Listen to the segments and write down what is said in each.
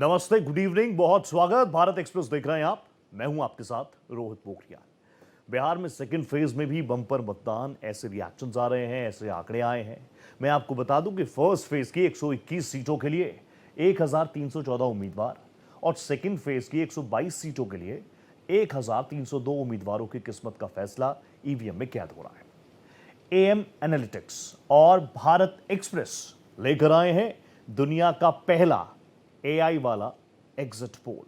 नमस्ते, good evening, बहुत स्वागत। भारत एक्सप्रेस देख रहे हैं आप। मैं हूं आपके साथ रोहित पोखरियाल। बिहार में सेकंड फेज में भी बम्पर मतदान, ऐसे रिएक्शंस आ रहे हैं, ऐसे आंकड़े आए हैं। मैं आपको बता दूं कि फर्स्ट फेज की 121 सीटों के लिए 1314 उम्मीदवार और सेकंड फेज की 122 सीटों के लिए 1302 उम्मीदवारों की किस्मत का फैसला ईवीएम में कैद हो रहा है। एएम एनालिटिक्स और भारत एक्सप्रेस लेकर आए हैं दुनिया का पहला एआई वाला एग्जिट पोल।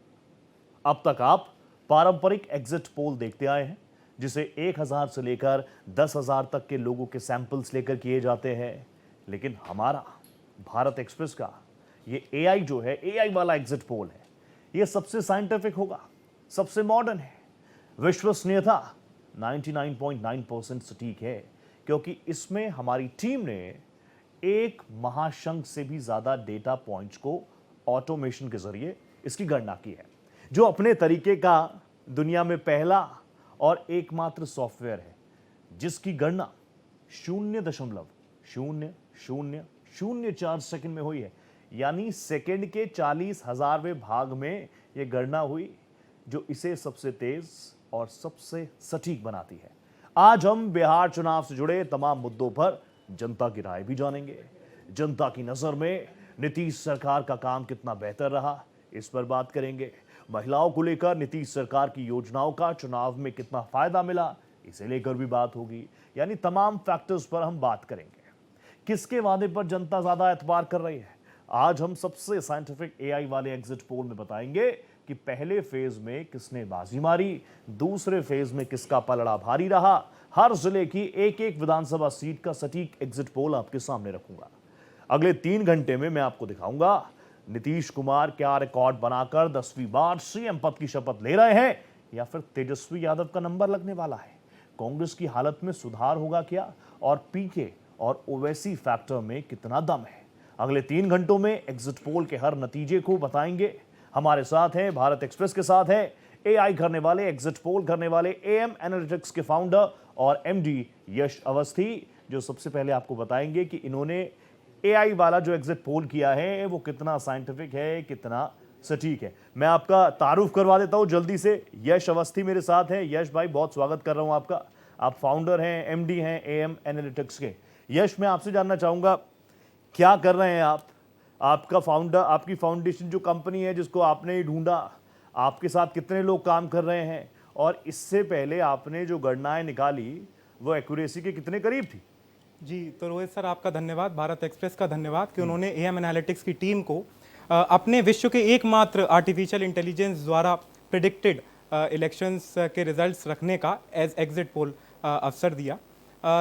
अब तक आप पारंपरिक एग्जिट पोल देखते आए हैं, जिसे 1000 से लेकर 10,000 तक के लोगों के सैंपल्स लेकर किए जाते हैं। लेकिन हमारा भारत एक्सप्रेस का ये एआई जो है, एआई वाला एग्जिट पोल है, ये सबसे साइंटिफिक होगा, सबसे मॉडर्न है। विश्वसनीयता 99.9% सटीक है, क्योंकि इसमें हमारी टीम ने एक महाशंख से भी ज्यादा डेटा पॉइंट्स को ऑटोमेशन के जरिए इसकी गणना की है, जो अपने तरीके का दुनिया में पहला और एकमात्र सॉफ्टवेयर है जिसकी गणना 0.0004 सेकंड में हुई है। यानी सेकंड के 40,000वें भाग में यह गणना हुई, जो इसे सबसे तेज और सबसे सटीक बनाती है। आज हम बिहार चुनाव से जुड़े तमाम मुद्दों पर जनता की राय भी जानेंगे। जनता की नजर में नीतीश सरकार का काम कितना बेहतर रहा, इस पर बात करेंगे। महिलाओं को लेकर नीतीश सरकार की योजनाओं का चुनाव में कितना फायदा मिला, इसे लेकर भी बात होगी। यानी तमाम फैक्टर्स पर हम बात करेंगे। किसके वादे पर जनता ज्यादा एतबार कर रही है, आज हम सबसे साइंटिफिक एआई वाले एग्जिट पोल में बताएंगे कि पहले फेज में किसने बाजी मारी, दूसरे फेज में किसका पलड़ा भारी रहा। हर जिले की एक एक विधानसभा सीट का सटीक एग्जिट पोल आपके सामने रखूंगा। अगले 3 घंटे में मैं आपको दिखाऊंगा नीतीश कुमार क्या रिकॉर्ड बनाकर 10वीं बार सीएम पद की शपथ ले रहे हैं, या फिर तेजस्वी यादव का नंबर लगने वाला है। कांग्रेस की हालत में सुधार होगा क्या, और पीके और ओवैसी फैक्टर में कितना दम है। अगले 3 घंटों में एग्जिट पोल के हर नतीजे को बताएंगे। हमारे साथ हैं, भारत एक्सप्रेस के साथ है एआई करने वाले, एग्जिट पोल करने वाले एएम एनालिटिक्स के फाउंडर और एमडी यश अवस्थी, जो सबसे पहले आपको बताएंगे कि इन्होंने एआई वाला जो एग्जिट पोल किया है वो कितना साइंटिफिक है, कितना सटीक है। मैं आपका तारुफ करवा देता हूं जल्दी से। यश अवस्थी मेरे साथ है। यश भाई, बहुत स्वागत कर रहा हूं आपका। आप फाउंडर हैं, एमडी हैं एएम एनालिटिक्स के। यश, मैं आपसे जानना चाहूंगा, क्या कर रहे हैं आप? आपका फाउंडर, आपकी फाउंडेशन जो कंपनी है जिसको आपने ढूंढा, आपके साथ कितने लोग काम कर रहे हैं, और इससे पहले आपने जो गणनाएं निकाली वो एक्यूरेसी के कितने करीब थी? जी, तो रोहित सर आपका धन्यवाद, भारत एक्सप्रेस का धन्यवाद कि उन्होंने एएम एनालिटिक्स की टीम को अपने विश्व के एकमात्र आर्टिफिशियल इंटेलिजेंस द्वारा प्रिडिक्टेड इलेक्शंस के रिजल्ट्स रखने का एज एग्जिट पोल अवसर दिया।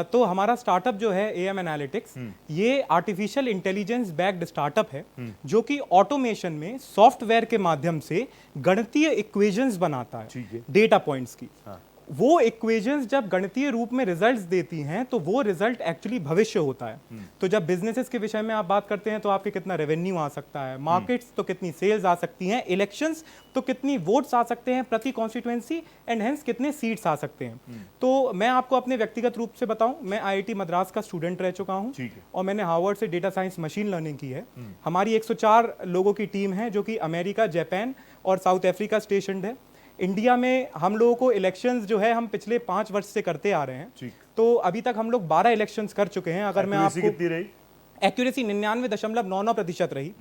तो हमारा स्टार्टअप जो है एएम एनालिटिक्स, ये आर्टिफिशियल इंटेलिजेंस बैक्ड स्टार्टअप है, जो कि ऑटोमेशन में सॉफ्टवेयर के माध्यम से गणितीय इक्वेशंस बनाता है डेटा पॉइंट्स की। हाँ। वो इक्वेशंस जब गणितीय रूप में रिजल्ट्स देती हैं तो वो रिजल्ट एक्चुअली भविष्य होता है। तो जब बिजनेसेस के विषय में आप बात करते हैं तो आपके कितना रेवेन्यू आ सकता है, मार्केट्स तो कितनी सेल्स आ सकती हैं, इलेक्शंस तो कितनी वोट्स आ सकते हैं प्रति कॉन्स्टिट्यूएंसी, एंड हेंस कितने सीट्स आ सकते हैं। तो मैं आपको अपने व्यक्तिगत रूप से बताऊं, मैं आईआईटी मद्रास का स्टूडेंट रह चुका हूं और मैंने हार्वर्ड से डेटा साइंस मशीन लर्निंग की है। हमारी 104 लोगों की टीम है जो कि अमेरिका, जापान और साउथ अफ्रीका स्टेशनड है। इंडिया में हम लोगों को इलेक्शंस जो है हम पिछले 5 वर्ष से करते आ रहे हैं। तो अभी तक हम लोग 12 इलेक्शंस कर चुके हैं। अगर मैं आपको कितनी रही? एक्यूरेसी 99.99% रही।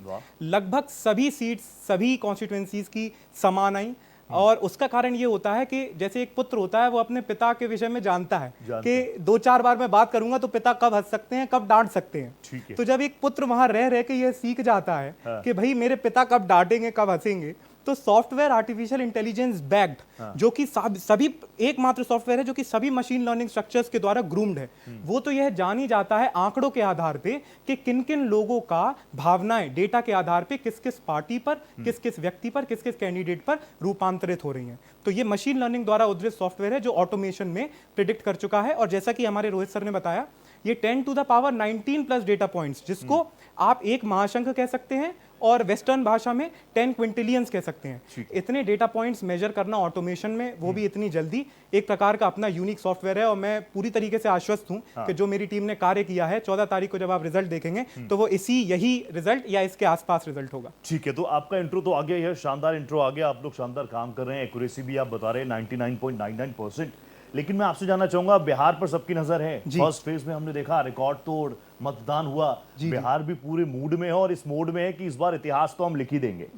लगभग सभी सीट्स, सभी कॉन्स्टिट्यूएंसीज की समान आई। और उसका कारण ये होता है कि जैसे एक पुत्र होता है, वो अपने पिता के विषय में जानता है कि 2-4 बार मैं बात करूंगा तो पिता कब हंस सकते हैं, कब डांट सकते हैं। तो जब एक पुत्र वहां रह रह के ये सीख जाता है कि भाई मेरे पिता कब डांटेंगे, कब हंसेंगे, तो सॉफ्टवेयर आर्टिफिशियल इंटेलिजेंस बैक्ड, जो कि सभी एकमात्र सॉफ्टवेयर है जो कि सभी मशीन लर्निंग स्ट्रक्चर्स के द्वारा ग्रूम्ड है। वो तो यह जान ही जाता है आंकड़ों के आधार पे कि किन किन लोगों का भावनाएं डेटा के आधार पे किस किस पार्टी पर, किस किस व्यक्ति पर, किस किस कैंडिडेट पर रूपांतरित हो रही हैं। तो ये मशीन लर्निंग द्वारा उद्धृत सॉफ्टवेयर है जो ऑटोमेशन में प्रिडिक्ट कर चुका है। और जैसा कि हमारे रोहित सर ने बताया, ये 10 to the power 19 plus data points, जिसको आप एक महाशंख कह सकते हैं और वेस्टर्न भाषा में 10 क्विंटिलियंस कह सकते हैं। ठीक इतने डेटा पॉइंट्स मेजर करना ऑटोमेशन में, वो भी इतनी जल्दी, एक प्रकार का अपना यूनिक सॉफ्टवेयर है। और मैं पूरी तरीके से आश्वस्त हूं कि जो मेरी टीम ने कार्य किया है, 14 तारीख को जब आप रिजल्ट देखेंगे तो वो यही रिजल्ट या इसके आसपास रिजल्ट होगा। ठीक है, तो आपका इंट्रो तो आ गया, यह शानदार इंट्रो आ गया, आप लोग शानदार काम कर रहे हैं, एक्यूरेसी भी आप बता रहे हैं 99.99%। लेकिन मैं आपसे जानना चाहूंगा, बिहार पर सबकी नजर है। फर्स्ट फेज में हमने देखा रिकॉर्ड तोड़ मतदान हुआ, बिहार भी पूरे मूड में है और इस मोड में है कि इस बार इतिहास तो हम लिख ही देंगे।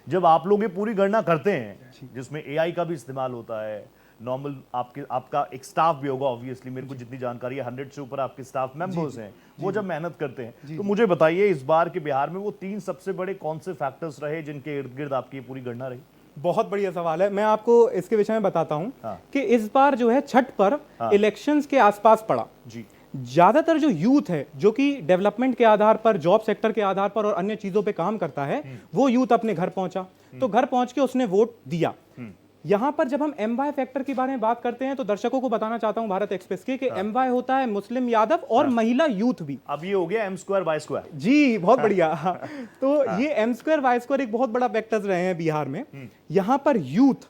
जब आप लोग ये पूरी गणना करते हैं जिसमें एआई का भी इस्तेमाल होता है, नॉर्मल आपका एक स्टाफ भी होगा, ऑब्वियसली मेरे को जितनी जानकारी है 100 से ऊपर आपके स्टाफ मेंबर्स हैं, वो जब मेहनत करते हैं, तो मुझे बताइए इस बार के बिहार में वो 3 सबसे बड़े कौन से फैक्टर्स रहे जिनके इर्द गिर्द आपकी पूरी गणना रही? बहुत बढ़िया सवाल है, मैं आपको इसके विषय में बताता हूं कि इस बार जो है छठ पर्व इलेक्शंस के आसपास पड़ा जी। ज्यादातर जो यूथ है, जो कि डेवलपमेंट के आधार पर, जॉब सेक्टर के आधार पर और अन्य चीजों पे काम करता है, वो यूथ अपने घर पहुंचा, तो घर पहुंच के उसने वोट दिया। यहां पर जब हम एमवाई फैक्टर के बारे में बात करते हैं तो दर्शकों को बताना चाहता हूं भारत एक्सप्रेस के कि एमवाई होता है मुस्लिम यादव और महिला यूथ भी। अब ये हो गया एम स्क्वायर वाई स्क्वायर जी, बहुत बढ़िया। तो ये एम स्क्वायर वाई स्क्वायर एक बहुत बड़ा फैक्टर्स रहे हैं बिहार में। यहां पर यूथ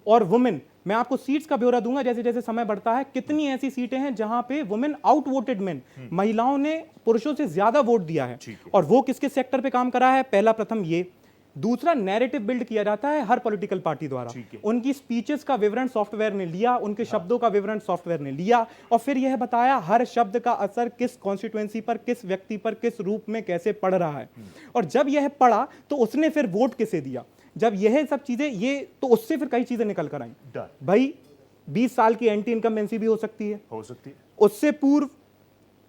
और वुमेन, मैं आपको सीट्स का ब्यौरा दूंगा जैसे जैसे समय बढ़ता है, कितनी ऐसी सीटें हैं जहां पे वुमेन आउट वोटेड मेन, महिलाओं ने पुरुषों से ज्यादा वोट दिया है। और वो किसके सेक्टर पे काम करा है? पहला प्रथम ये। दूसरा, नैरेटिव बिल्ड किया जाता है हर पॉलिटिकल पार्टी द्वारा। उनकी स्पीचेस का विवरण सॉफ्टवेयर ने लिया, उनके शब्दों का विवरण सॉफ्टवेयर ने लिया और फिर यह बताया हर शब्द का असर किस कॉन्स्टिट्यूएंसी पर, किस व्यक्ति पर, किस रूप में कैसे पड़ रहा है। और जब यह पढ़ा तो उसने फिर वोट किसे दिया। जब यह सब चीजें, ये तो उससे फिर कई चीजें निकल कर आई भाई। 20 साल की एंटी इनकम्बेंसी भी हो सकती है, उससे पूर्व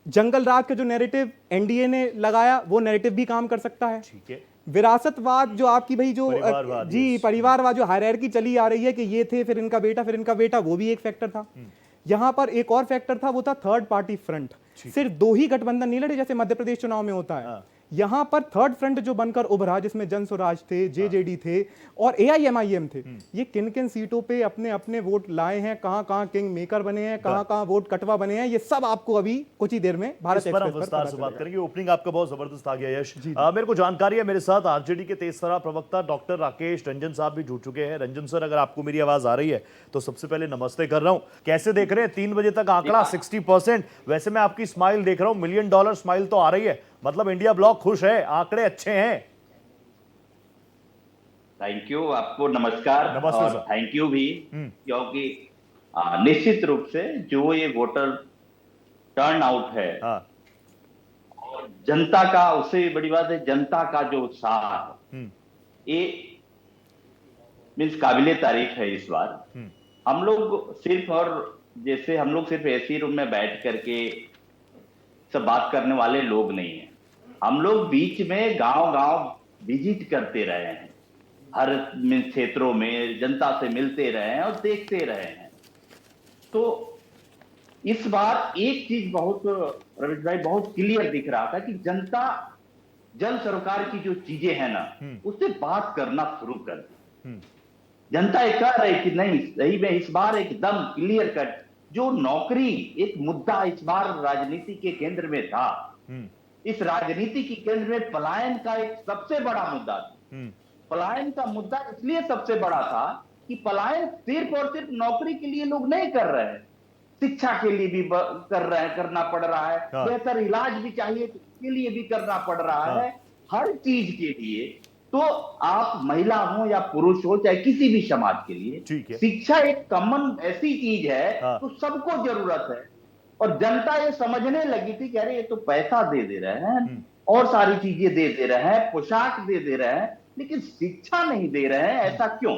जंगल राज का जो नैरेटिव एनडीए ने लगाया, वो नैरेटिव भी काम कर सकता है। ठीक है, विरासतवाद जो आपकी भाई जो परिवारवाद जो हायरार्की चली आ रही है कि ये थे, फिर इनका बेटा, फिर इनका बेटा, वो भी एक फैक्टर था। यहां पर एक और फैक्टर था, वो था थर्ड पार्टी फ्रंट। सिर्फ 2 ही गठबंधन नहीं लड़े जैसे मध्य प्रदेश चुनाव में होता है। यहां पर थर्ड फ्रंट जो बनकर उभरा, जिसमें जन स्वराज थे, जेजेडी थे और एआईएमआईएम थे, ये किन किन सीटों पे अपने अपने वोट लाए हैं, कहां कहां किंग मेकर बने हैं, कहां कहां वोट कटवा बने हैं, ये सब आपको अभी कुछ ही देर में भारत एक्सप्रेस पर विस्तार से बात करेंगे। ओपनिंग आपका बहुत जबरदस्त आ गया यश। मेरे को जानकारी है, मेरे साथ आरजेडी के तेजतर्रा प्रवक्ता डॉक्टर राकेश रंजन साहब भी जुड़ चुके हैं। रंजन सर, अगर आपको मेरी आवाज आ रही है तो सबसे पहले नमस्ते कर रहा हूं। कैसे देख रहे हैं 3 बजे तक आंकड़ा 60%? वैसे मैं आपकी स्माइल देख रहा हूं, $1 मिलियन स्माइल तो आ रही है, मतलब इंडिया ब्लॉक खुश है, आंकड़े अच्छे हैं। थैंक यू, आपको नमस्कार और थैंक यू भी, क्योंकि निश्चित रूप से जो ये वोटर टर्न आउट है और जनता का, उससे बड़ी बात है जनता का जो उत्साह है, ये मीन्स काबिले तारीफ है। इस बार हम लोग सिर्फ, और जैसे हम लोग सिर्फ ऐसी रूम में बैठ करके सब बात करने वाले लोग नहीं हैं, हम लोग बीच में गांव-गांव विजिट करते रहे हैं, हर क्षेत्रों में जनता से मिलते रहे हैं और देखते रहे हैं। तो इस बार एक चीज बहुत, रविश भाई, बहुत क्लियर दिख रहा था कि जनता जन सरकार की जो चीजें हैं ना, उससे बात करना शुरू कर दी। जनता ये कह रही कि नहीं, सही में इस बार एकदम क्लियर कट, जो नौकरी एक मुद्दा इस बार राजनीति के केंद्र में था, इस राजनीति के केंद्र में पलायन का एक सबसे बड़ा मुद्दा था। पलायन का मुद्दा इसलिए सबसे बड़ा था कि पलायन सिर्फ और सिर्फ नौकरी के लिए लोग नहीं कर रहे हैं, शिक्षा के लिए भी कर रहे हैं, करना पड़ रहा है, बेहतर इलाज भी चाहिए तो उसके लिए भी करना पड़ रहा है, हर चीज के लिए। तो आप महिला हो या पुरुष हो, चाहे किसी भी समाज के लिए शिक्षा एक कॉमन ऐसी चीज है तो सबको जरूरत है। और जनता ये समझने लगी थी कि अरे ये तो पैसा दे रहे हैं और सारी चीजें दे रहे हैं, पोशाक दे रहे हैं, लेकिन शिक्षा नहीं दे रहे हैं, ऐसा क्यों?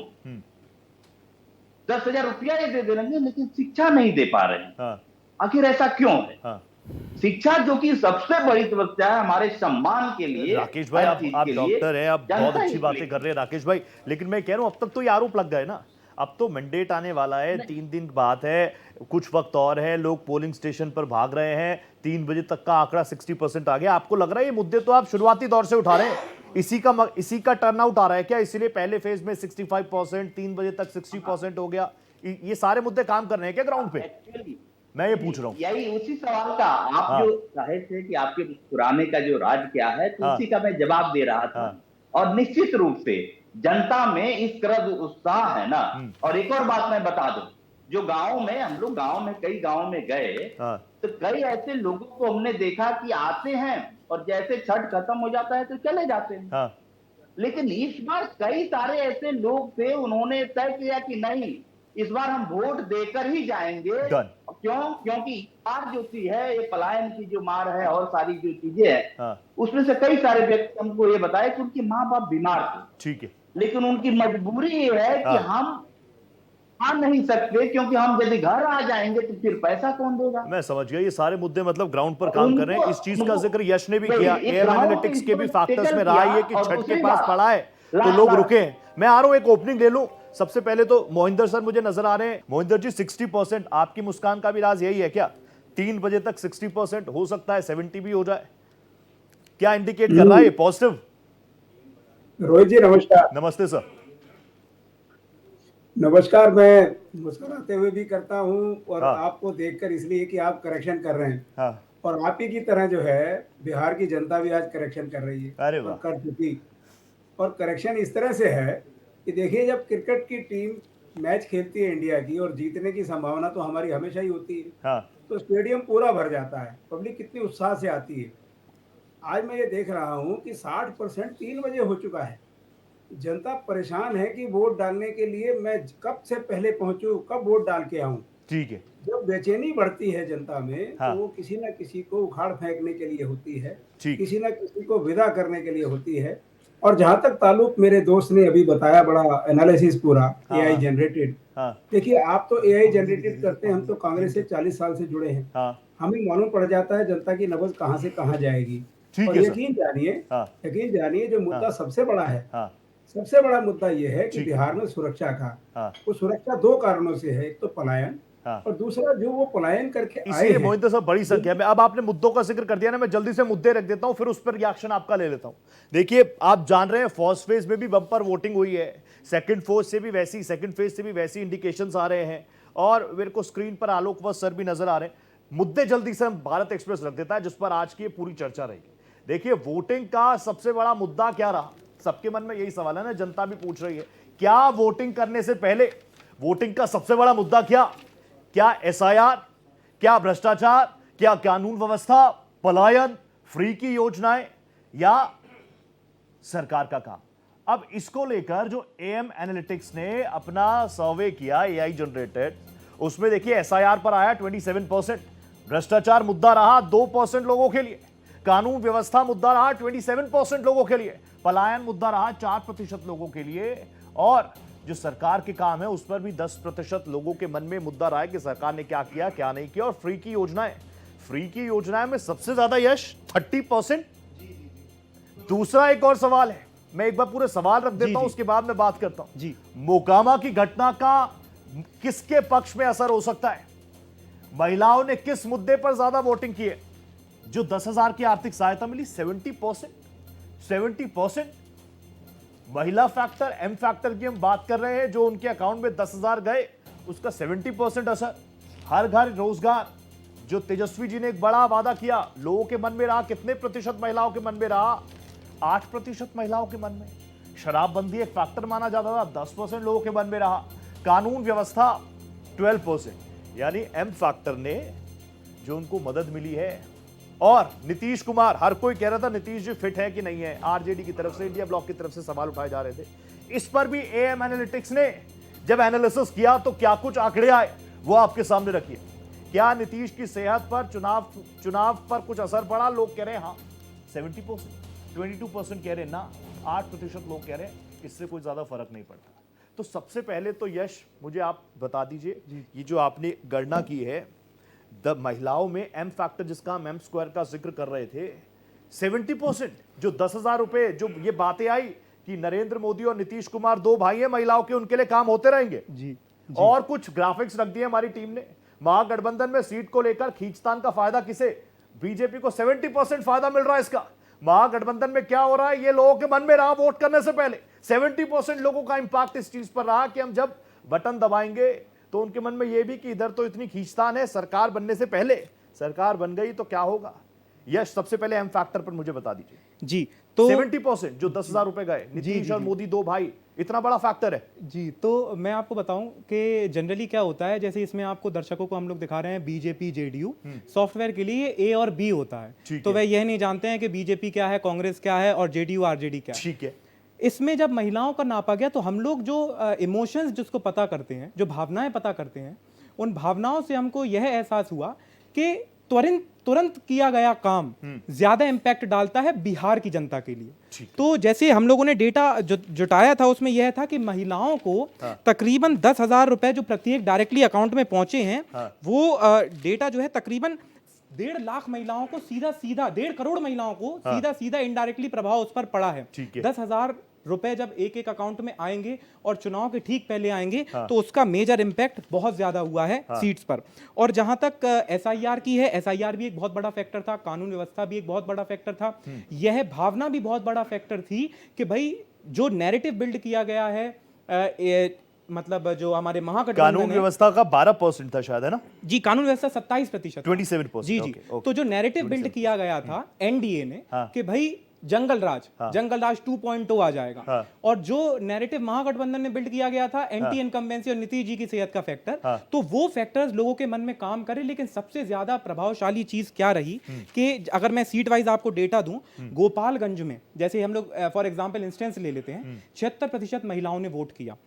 10,000 रुपया ये दे रहे हैं लेकिन शिक्षा नहीं दे पा रहे हैं, आखिर ऐसा क्यों है? शिक्षा जो कि सबसे बड़ी समस्या है हमारे सम्मान के लिए। राकेश भाई, आप डॉक्टर हैं, आप बहुत अच्छी बातें कर रहे हैं राकेश भाई, लेकिन मैं कह रहा हूं अब तक तो ये आरोप लग गए ना, अब तो मैंडेट आने वाला है, 3 दिन बात है, कुछ वक्त और है, लोग पोलिंग स्टेशन पर भाग रहे हैं, 3 बजे तक का आंकड़ा 60% आ गया। आपको लग रहा है ये मुद्दे तो आप शुरुआती दौर से उठा रहे हैं, इसी का टर्नआउट आ रहा है क्या? इसीलिए पहले फेज में 65%, 3 बजे तक 60% हो गया, ये सारे मुद्दे काम कर रहे हैं क्या ग्राउंड पे? मैं ये पूछ रहा हूँ। यही उसी सवाल का आप जो कहे थे कि आपके पुराने का जो राज क्या है, तो उसी का मैं जवाब दे रहा था और निश्चित रूप से जनता में इस तरह उत्साह है ना। और एक और बात मैं बता दूं, जो गांव में हम लोग कई गांव में गए, तो कई ऐसे लोगों को हमने देखा कि आते हैं और जैसे छठ खत्म हो जाता है तो चले जाते हैं। लेकिन इस बार कई सारे ऐसे लोग थे, उन्होंने तय किया कि नहीं, इस बार हम वोट देकर ही जाएंगे। क्योंकि मार जो सी है, ये पलायन की जो मार है और सारी जो चीजें है, उसमें से कई सारे व्यक्ति हमको ये बताए कि उनके माँ बाप बीमार थे। ठीक है। लेकिन उनकी मजबूरी ये है कि हम आ नहीं सकते, क्योंकि हम यदि घर आ जाएंगे तो फिर पैसा कौन देगा। मैं समझ गया, ये सारे मुद्दे मतलब ग्राउंड पर काम कर रहे हैं। इस चीज का जिक्र यश ने भी किया, एएम एनालिटिक्स के भी फैक्टर्स में रहा है कि छठ के पास पड़ा है तो लोग रुके हैं। मैं आ रहा हूं, एक ओपनिंग ले लूं। सबसे पहले तो मोहिंदर सर मुझे नजर आ रहे हैं। मोहिंदर जी, 60% आपकी मुस्कान का भी राज यही है क्या? 3 बजे तक 60% हो सकता है 70 भी हो जाए, क्या इंडिकेट कर रहा है? पॉजिटिव। रोहित जी नमस्कार। नमस्ते सर। नमस्कार। मैं मुस्कुराते हुए भी करता हूं और आपको देखकर इसलिए कि आप करेक्शन कर रहे हैं। और आप ही की तरह जो है बिहार की जनता भी आज करेक्शन कर रही है। अरे वाह। और कर चुकी। और करेक्शन इस तरह से है कि देखिए, जब क्रिकेट की टीम मैच खेलती है इंडिया की और जीतने की संभावना तो हमारी हमेशा ही होती है, तो स्टेडियम पूरा भर जाता है, पब्लिक कितनी उत्साह से आती है। आज मैं ये देख रहा हूँ कि 60% 3 बजे हो चुका है। जनता परेशान है कि वोट डालने के लिए मैं कब से पहले पहुंचूं, कब वोट डाल के आऊं। ठीक है। जब बेचैनी बढ़ती है जनता में, तो वो किसी ना किसी को उखाड़ फेंकने के लिए होती है, किसी ना किसी को विदा करने के लिए होती है। और जहां तक ताल्लुक, मेरे दोस्त ने अभी बताया बड़ा एनालिसिस पूरा एआई जनरेटेड। देखिए, आप तो एआई जनरेटेड करते हैं, हम तो कांग्रेस से 40 साल से जुड़े हैं। हमें मालूम पड़ जाता है जनता की नब्ज कहां से कहां जाएगी। और यकीन जानिए जो मुद्दा सबसे बड़ा है, सबसे बड़ा मुद्दा यह है कि बिहार में सुरक्षा का, वो सुरक्षा 2 कारणों से है। एक तो पलायन, और दूसरा जो वो पलायन करके आए हैं। मोहिंदर साहब, बड़ी संख्या में, अब आपने मुद्दों का जिक्र कर दिया ना, मैं जल्दी से मुद्दे रख देता हूं, फिर उस पर रिएक्शन आपका ले लेता हूं। देखिए, आप जान रहे हैं फर्स्ट फेज में भी बम्पर वोटिंग हुई है, सेकंड फेज से भी वैसी इंडिकेशंस आ रहे हैं, और मेरे को स्क्रीन पर आलोक व सर भी नजर आ रहे हैं। मुद्दे जल्दी से हम भारत एक्सप्रेस रख देता है, जिस पर आज की पूरी चर्चा रहेगी। देखिए, वोटिंग का सबसे बड़ा मुद्दा क्या रहा? सबके मन में यही सवाल है ना, जनता भी पूछ रही है, क्या वोटिंग करने से पहले वोटिंग का सबसे बड़ा मुद्दा क्या एसआईआर, क्या भ्रष्टाचार, क्या कानून व्यवस्था, पलायन, फ्री की योजनाएं, या सरकार का काम? अब इसको लेकर जो एएम एनालिटिक्स ने अपना सर्वे किया, एआई जनरेटेड, उसमें देखिए एसआईआर पर आया 27%, भ्रष्टाचार मुद्दा रहा 2% लोगों के लिए, कानून व्यवस्था मुद्दा रहा 27% लोगों के लिए, पलायन मुद्दा रहा 4% लोगों के लिए, और जो सरकार के काम है उस पर भी 10% लोगों के मन में मुद्दा रहा है कि सरकार ने क्या किया क्या नहीं किया। और फ्री की योजनाएं में सबसे ज्यादा यश 30%। दूसरा एक और सवाल है, मैं एक बार पूरे सवाल रख देता हूं, उसके बाद मैं बात करता हूं। मोकामा की घटना का किसके पक्ष में असर हो सकता है? महिलाओं ने किस मुद्दे पर ज्यादा वोटिंग की है? जो 10,000 की आर्थिक सहायता मिली, 70%। महिला फैक्टर, एम फैक्टर की हम बात कर रहे हैं, जो उनके अकाउंट में 10,000 गए, उसका 70% असर। हर घर रोजगार, जो तेजस्वी जी ने एक बड़ा वादा किया, लोगों के मन में रहा, कितने प्रतिशत महिलाओं के मन में रहा? 8% महिलाओं के मन में। शराबबंदी एक फैक्टर माना जाता था, 10% लोगों के मन में रहा। कानून व्यवस्था 12%, यानी एम फैक्टर ने जो उनको मदद मिली है। और नीतीश कुमार, हर कोई कह रहा था नीतीश जी फिट है कि नहीं है, आरजेडी की तरफ से, इंडिया ब्लॉक की तरफ से सवाल उठाए जा रहे थे। इस पर भी एएम एनालिटिक्स ने जब एनालिसिस किया तो क्या कुछ आंकड़े आए वो आपके सामने रखिए। क्या नीतीश की सेहत पर, चुनाव पर कुछ असर पड़ा? लोग कह रहे हैं हाँ 70%, 22% कह रहे हैं ना, 8% लोग कह रहे हैं इससे कोई ज्यादा फर्क नहीं पड़ता। तो सबसे पहले तो यश, मुझे आप बता दीजिए, ये जो आपने गणना की है महिलाओं में एम फैक्टर, जिसका हम एम स्क्वायर का जिक्र कर रहे थे, 70%, जो 10,000 रुपए, जो ये बातें आई कि नरेंद्र मोदी और नीतीश कुमार 2 भाई हैं महिलाओं के, उनके लिए काम होते रहेंगे। और कुछ ग्राफिक्स रख दिए हमारी टीम ने। महागठबंधन में सीट को लेकर खींचतान का फायदा किसे? बीजेपी को 70% फायदा मिल रहा है इसका। महागठबंधन में क्या हो रहा है, ये लोगों के मन में रहा वोट करने से पहले। 70% लोगों का इंपैक्ट इस चीज पर रहा कि हम जब बटन दबाएंगे तो उनके मन में यह भी कि इधर तो इतनी खींचतान है, सरकार बनने से पहले, सरकार बन गई तो क्या होगा। यश, सबसे पहले एम फैक्टर पर मुझे बता दीजिए। जी, तो 70% जो 10,000 रुपए गए, नीतीश और मोदी दो भाई, इतना बड़ा फैक्टर है। जी, तो मैं आपको बताऊं कि जनरली क्या होता है, जैसे इसमें आपको दर्शकों को हम लोग दिखा रहे हैं बीजेपी जेडीयू, सॉफ्टवेयर के लिए ए और बी होता है, तो वह यह नहीं जानते हैं कि बीजेपी क्या है, कांग्रेस क्या है और जेडीयू आरजेडी क्या है। ठीक है। इसमें जब महिलाओं का नापा गया तो हम लोग जो इमोशंस जिसको पता करते हैं, जो भावनाएं पता करते हैं, उन भावनाओं से हमको यह एहसास हुआ कि तुरंत किया गया काम ज्यादा इंपैक्ट डालता है बिहार की जनता के लिए। तो जैसे हम लोगों ने डेटा जुटाया था, उसमें यह था कि महिलाओं को तकरीबन 10,000 रुपए जो प्रत्येक डायरेक्टली अकाउंट में पहुंचे हैं, वो डेटा जो है तकरीबन 1.5 लाख महिलाओं को सीधा 1.5 करोड़ महिलाओं को सीधा इनडायरेक्टली प्रभाव उस पर पड़ा है। 10,000 रुपए जब एक एक अकाउंट में आएंगे और चुनाव के ठीक पहले आएंगे, तो उसका मेजर इंपैक्ट बहुत ज्यादा हुआ है सीट्स पर। और जहां तक एसआईआर की है, एसआईआर भी एक बहुत बड़ा फैक्टर था, कानून व्यवस्था भी एक बहुत बड़ा फैक्टर था, यह भावना भी बहुत बड़ा फैक्टर थी कि भाई जो नैरेटिव बिल्ड किया गया है, मतलब जो हमारे महागठबंधन, कानून व्यवस्था का 12% था शायद, है ना? जी, कानून व्यवस्था 27%, 27%। जी जी। तो जो नैरेटिव बिल्ड किया गया था एनडीए ने कि भाई जंगल राज 2.0 आ जाएगा, और जो नैरेटिव महागठबंधन में बिल्ड किया गया था एंटी इनकम्बेंसी और नीतीश जी की सेहत का फैक्टर, तो वो फैक्टर्स लोगों के मन में काम करे। लेकिन सबसे ज्यादा प्रभावशाली चीज क्या रही कि अगर मैं सीट वाइज आपको डेटा दूं, गोपालगंज में जैसे हम लोग फॉर एग्जांपल इंस्टेंस ले लेते हैं, 76% महिलाओं ने वोट किया,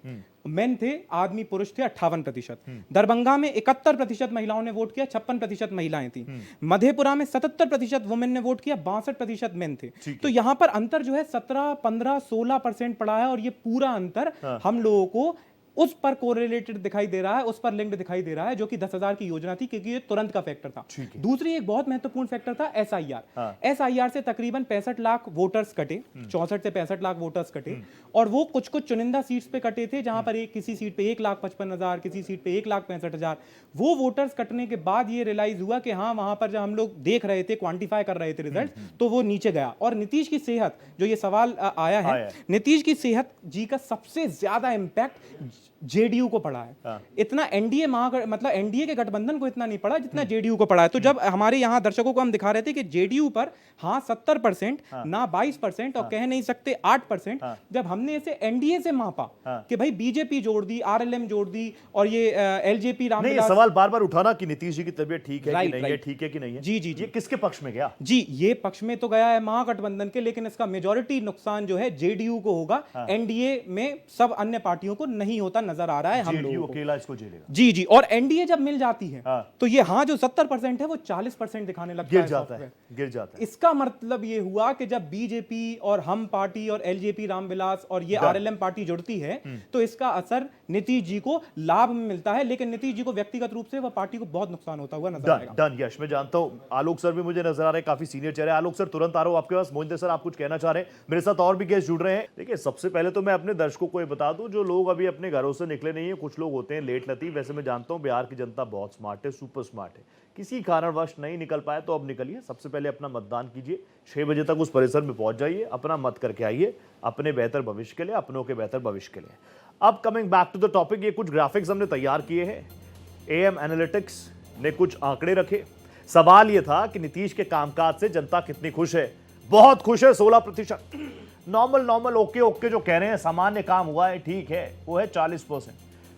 मेन थे, आदमी पुरुष थे 58%। दरभंगा में 71% महिलाओं ने वोट किया, 56% महिलाएं थी। मधेपुरा में 77% वुमेन ने वोट किया, 62% मेन थे। तो यहां पर अंतर जो है 17, 15, 16% पड़ा है, और ये पूरा अंतर हम लोगों को उस पर कोरिलेटेड दिखाई दे रहा है, उस पर लिंक्ड दिखाई दे रहा है, जो कि 10,000 की योजना थी, क्योंकि ये तुरंत का फैक्टर था। दूसरी एक बहुत महत्वपूर्ण फैक्टर था एसआईआर। एसआईआर से तकरीबन 65 लाख वोटर्स कटे, 64 से 65 लाख वोटर्स कटे, और वो कुछ चुनिंदा सीट्स पे कटे थे, जहां पर किसी सीट पे 1,55,000, किसी सीट पे 1,65,000। वो वोटर्स कटने के बाद ये रियलाइज हुआ कि हाँ, वहां पर जब हम लोग देख रहे थे, क्वांटिफाई कर रहे थे रिजल्ट, तो वो नीचे गया। और नीतीश की सेहत, जो ये सवाल आया है, नीतीश की सेहत जी का सबसे ज्यादा इंपैक्ट जेडीयू को पड़ा है। इतना एनडीए मतलब एनडीए के गठबंधन को इतना नहीं पड़ा जितना जेडीयू को पड़ा है। तो जब हमारे यहाँ दर्शकों को हम दिखा रहे थे कि जेडीयू पर हाँ 70% ना 22% और कह नहीं सकते 8%, जब हमने इसे एनडीए से मापा कि भाई बीजेपी जोड़ दी, आरएलएम जोड़ दी, और ये एलजेपी रामविलास, सवाल बार बार उठाना कि नीतीश जी की तबीयत ठीक है कि नहीं है, ठीक है कि नहीं है। जी जी, ये किसके पक्ष में गया? जी, ये पक्ष में तो गया है महागठबंधन के, लेकिन इसका मेजॉरिटी नुकसान जो है जेडीयू को होगा। एनडीए में सब अन्य पार्टियों को नहीं होता नजर आ रहा है, हम लोगों को अकेला इसको झेलेगा। जी जी। और एनडीए जब मिल जाती है तो ये हाँ जो 70% है वो 40% दिखाने लगता गिर है, गिर जाता है। इसका मतलब ये हुआ कि जब बीजेपी और हम पार्टी और एलजेपी रामविलास और ये आरएलएम पार्टी जुड़ती है, तो इसका असर नीतीश जी को लाभ में मिलता है, लेकिन नीतीश जी को व्यक्तिगत रूप से वह पार्टी को बहुत नुकसान होता हुआ नजर आएगा। डन यश, मैं जानता हूं आलोक सर भी मुझे नजर आ रहे हैं, काफी सीनियर चेहरे। आलोक सर तुरंत आ रहा हूं आपके पास। मोहिंदर सर, आप कुछ कहना चाह रहे हैं? मेरे साथ और भी गेस्ट जुड़ रहे हैं। देखिए, सबसे पहले तो मैं अपने दर्शकों को ये बता दूं, जो लोग अभी अपने घरों से निकले नहीं है, कुछ लोग होते हैं लेट लतीफ, वैसे मैं जानता हूं बिहार की जनता बहुत स्मार्ट है, सुपर स्मार्ट है, किसी कारणवश नहीं निकल पाए तो अब निकलिए। सबसे पहले अपना मतदान कीजिए, 6 बजे तक उस परिसर में पहुंच जाइए, अपना मत करके आइए, अपने बेहतर भविष्य के लिए, अपनों के बेहतर भविष्य के लिए। अब coming back to the topic, ये कुछ ग्राफिक्स हमने तैयार किए हैं, एएम एनालिटिक्स ने कुछ आंकड़े रखे। सवाल यह था कि नीतीश के कामकाज से जनता कितनी खुश है। बहुत खुश है 16%। नॉर्मल ओके जो कह रहे हैं, सामान्य काम हुआ है, ठीक है, वो है 40%।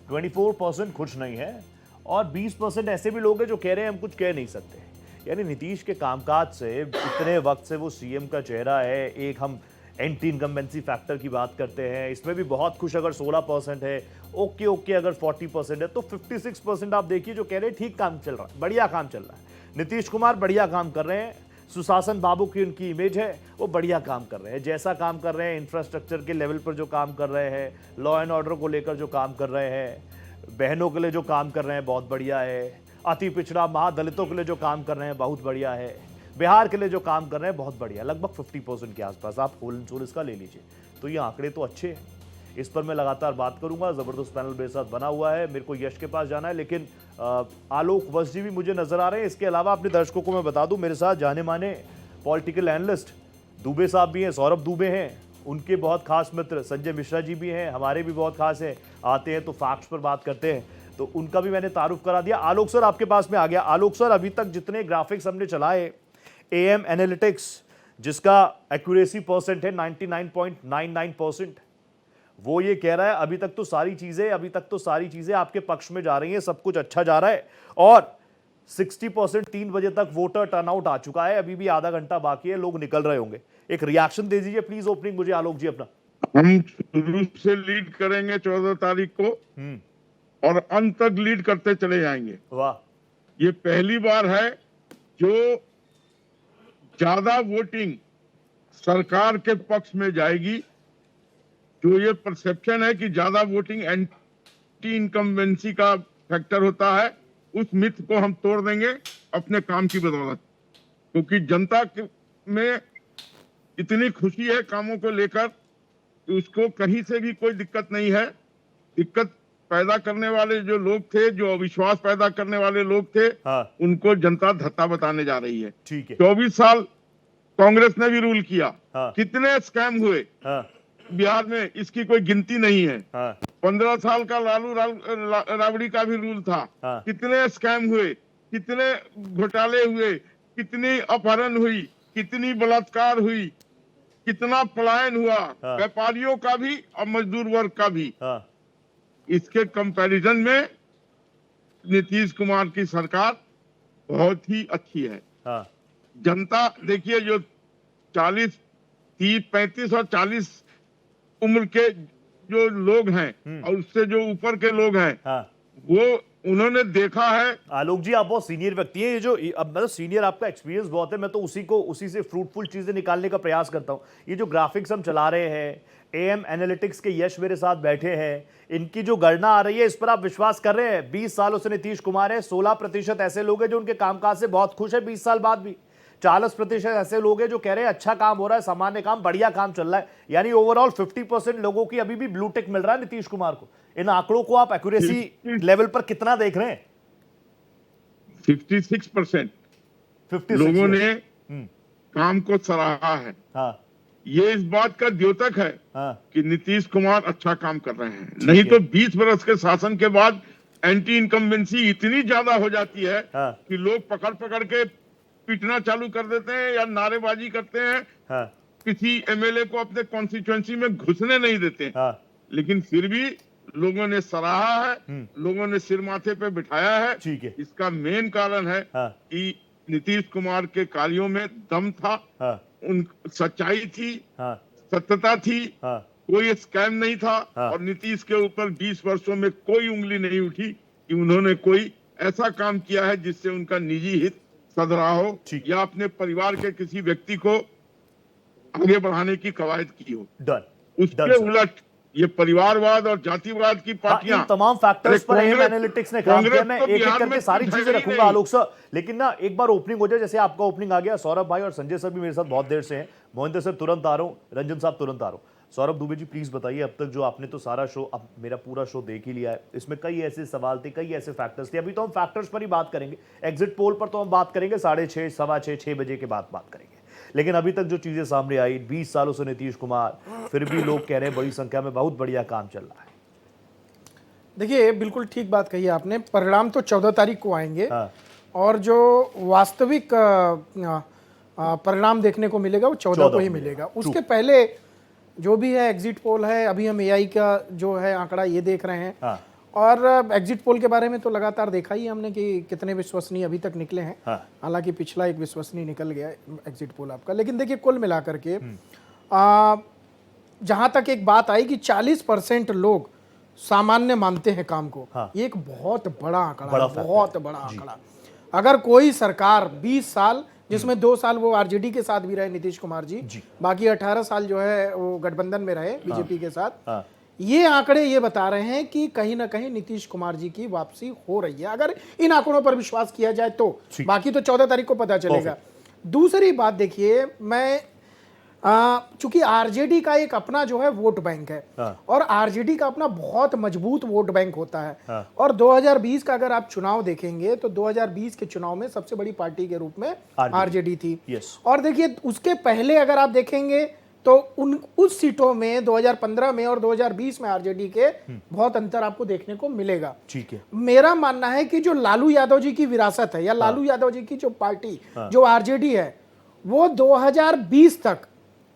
24% खुश नहीं है, और 20% ऐसे भी लोग हैं जो कह रहे हैं हम कुछ कह नहीं सकते। यानी नीतीश के कामकाज से, इतने वक्त से वो सीएम का चेहरा है। एक हम एंटी इनकम्बेंसी फैक्टर की बात करते हैं, इसमें भी बहुत खुश अगर 16% है, ओके अगर 40% है, तो 56% आप देखिए जो कह रहे हैं ठीक काम चल रहा है, बढ़िया काम चल रहा है, नीतीश कुमार बढ़िया काम कर रहे हैं, सुशासन बाबू की उनकी इमेज है, वो बढ़िया काम कर रहे हैं, जैसा काम कर रहे हैं, इंफ्रास्ट्रक्चर के लेवल पर जो काम कर रहे हैं, लॉ एंड ऑर्डर को लेकर जो काम कर रहे हैं, बहनों के लिए जो काम कर रहे हैं बहुत बढ़िया है, अति पिछड़ा महादलितों के लिए जो काम कर रहे हैं बहुत बढ़िया है, बिहार के लिए जो काम कर रहे हैं बहुत बढ़िया, लगभग 50% के आसपास आप होल इंश्योर इसका ले लीजिए। तो ये आंकड़े तो अच्छे हैं, इस पर मैं लगातार बात करूंगा। जबरदस्त पैनल मेरे साथ बना हुआ है, मेरे को यश के पास जाना है, लेकिन आलोक वश जी भी मुझे नजर आ रहे हैं। इसके अलावा अपने दर्शकों को मैं बता दूं, मेरे साथ जाने माने पॉलिटिकल एनालिस्ट दुबे साहब भी हैं, सौरभ दुबे हैं, उनके बहुत खास मित्र संजय मिश्रा जी भी हैं, हमारे भी बहुत खास हैं, आते हैं तो फैक्ट्स पर बात करते हैं, तो उनका भी मैंने तारुफ करा दिया। आलोक सर आपके पास में आ गया। आलोक सर, अभी तक जितने ग्राफिक्स हमने चलाए, AM एनालिटिक्स जिसका एक्यूरेसी परसेंट है 99.99%, वो ये कह रहा है अभी तक तो सारी चीजें आपके पक्ष में जा रही हैं, सब कुछ अच्छा जा रहा है और 60% 3 बजे तक वोटर टर्नआउट आ चुका है, अभी भी आधा घंटा बाकी है, लोग निकल रहे होंगे। एक रिएक्शन दे दीजिए प्लीज ओपनिंग मुझे आलोक जी अपना। हम शुरू से लीड करेंगे 14 तारीख को और अंत तक लीड करते चले जाएंगे। वाह, ये पहली बार है जो ज्यादा वोटिंग सरकार के पक्ष में जाएगी। जो ये परसेप्शन है कि ज्यादा वोटिंग एंटी इनकम्बेंसी का फैक्टर होता है, उस मिथ को हम तोड़ देंगे अपने काम की बदौलत, क्योंकि जनता में इतनी खुशी है कामों को लेकर, उसको कहीं से भी कोई दिक्कत नहीं है। दिक्कत पैदा करने वाले जो लोग थे, जो अविश्वास पैदा करने वाले लोग थे, उनको जनता धत्ता बताने जा रही है। ठीक है। 24 साल कांग्रेस ने भी रूल किया, कितने स्कैम हुए बिहार में, इसकी कोई गिनती नहीं है। 15 साल का लालू राबड़ी का भी रूल था, कितने स्कैम हुए, कितने घोटाले हुए, कितनी अपहरण हुई, कितनी बलात्कार हुई, कितना पलायन हुआ, व्यापारियों का भी और मजदूर वर्ग का भी। इसके कंपैरिजन में नीतीश कुमार की सरकार बहुत ही अच्छी है। जनता देखिए, जो 40, 30, 35 और 40 उम्र के जो लोग हैं और उससे जो ऊपर के लोग हैं, वो उन्होंने देखा है। आलोक जी आप बहुत सीनियर व्यक्ति हैं, ये जो अब मतलब सीनियर आपका एक्सपीरियंस बहुत है, मैं तो उसी से फ्रूटफुल चीजें निकालने का प्रयास करता हूं। ये जो ग्राफिक्स हम चला रहे हैं, AM एनालिटिक्स के यश मेरे साथ बैठे हैं, इनकी जो गणना आ रही है इस पर आप विश्वास कर रहे हैं? 20 सालों से नीतीश कुमार है, 16% ऐसे लोग हैं जो उनके कामकाज से बहुत खुश है 20 साल बाद भी, 40% ऐसे लोग हैं जो कह रहे हैं अच्छा काम हो रहा है, सामान्य काम, बढ़िया काम चल रहा है। यानी ओवरऑल 50% लोगों की अभी भी ब्लू टिक मिल रहा है नीतीश कुमार को। इन आंकड़ों को आप एक्यूरेसी लेवल पर कितना देख रहे हैं? 56% लोगों ने काम को सराहा है। ये इस बात का द्योतक है कि नीतीश कुमार अच्छा काम कर रहे हैं। नहीं तो 20 वर्ष के शासन के बाद एंटी इनकम्बेंसी इतनी ज्यादा हो जाती है कि लोग पकड़ पकड़ के पीटना चालू कर देते हैं या नारेबाजी करते हैं, किसी MLA को अपने कॉन्स्टिट्यूएंसी में घुसने नहीं देते। लेकिन फिर भी लोगों ने सराहा है, लोगों ने सिर माथे पे बिठाया है। इसका मेन कारण है कि नीतीश कुमार के कार्यों में दम था, उन सच्चाई थी, सत्यता थी, कोई स्कैम नहीं था और नीतीश के ऊपर 20 वर्षों में कोई उंगली नहीं उठी कि उन्होंने कोई ऐसा काम किया है जिससे उनका निजी हित सधरा हो या अपने परिवार के किसी व्यक्ति को आगे बढ़ाने की कवायद की हो। उसके उलट ये परिवारवाद और जातिवाद की पार्टियां, तमाम फैक्टर्स पर AM एनालिटिक्स ने काम किया। मैं एक एक करके सारी चीजें रखूंगा आलोक सर, लेकिन ना एक बार ओपनिंग हो जाए, जैसे आपका ओपनिंग आ गया। सौरभ भाई और संजय सर भी मेरे साथ बहुत देर से हैं, मोहिंदर सर तुरंत आ रहा हूं, रंजन साहब तुरंत आ रहा हूं। सौरभ दुबे जी प्लीज बताइए, अब तक जो आपने तो सारा शो, अब मेरा पूरा शो देख ही लिया है, इसमें कई ऐसे सवाल थे, कई ऐसे फैक्टर्स थे। अभी तो हम फैक्टर्स पर ही बात करेंगे, एग्जिट पोल पर तो हम बात करेंगे 6:30, 6:15, 6 बजे के बाद बात करेंगे। लेकिन अभी तक जो चीजें सामने आई, 20 सालों से नीतीश कुमार, फिर भी लोग कह रहे हैं बड़ी संख्या में बहुत बढ़िया काम चल रहा है। देखिए बिल्कुल ठीक बात कही आपने। परिणाम तो 14 तारीख को आएंगे और जो वास्तविक परिणाम देखने को मिलेगा वो 14 को ही मिलेगा। उसके पहले जो भी है एग्जिट पोल है, अभी हम AI का जो है आंकड़ा ये देख रहे हैं और एग्जिट पोल के बारे में तो लगातार देखा ही हमने कि कितने विश्वसनीय अभी तक निकले हैं। हालांकि पिछला एक विश्वसनीय निकल गया एग्जिट पोल आपका, लेकिन देखिए कुल मिलाकर के जहां तक एक बात आई कि 40% लोग सामान्य मानते हैं काम को, ये एक बहुत बड़ा आंकड़ा है, बहुत बड़ा आंकड़ा। अगर कोई सरकार 20 साल, जिसमें 2 साल वो RJD के साथ भी रहे नीतीश कुमार जी, बाकी 18 साल जो है वो गठबंधन में रहे बीजेपी के साथ, ये आंकड़े ये बता रहे हैं कि कहीं ना कहीं नीतीश कुमार जी की वापसी हो रही है। अगर इन आंकड़ों पर विश्वास किया जाए तो, बाकी तो 14 तारीख को पता चलेगा। दूसरी बात देखिए, मैं चूंकि RJD का एक अपना जो है वोट बैंक है और RJD का अपना बहुत मजबूत वोट बैंक होता है और 2020 का अगर आप चुनाव देखेंगे तो 2020 के चुनाव में सबसे बड़ी पार्टी के रूप में RJD थी। और देखिए उसके पहले अगर आप देखेंगे तो उस सीटों में 2015 में और 2020 में RJD के बहुत अंतर आपको देखने को मिलेगा। ठीक है, मेरा मानना है कि जो लालू यादव जी की विरासत है या लालू यादव जी की जो पार्टी जो RJD है, वो 2020 तक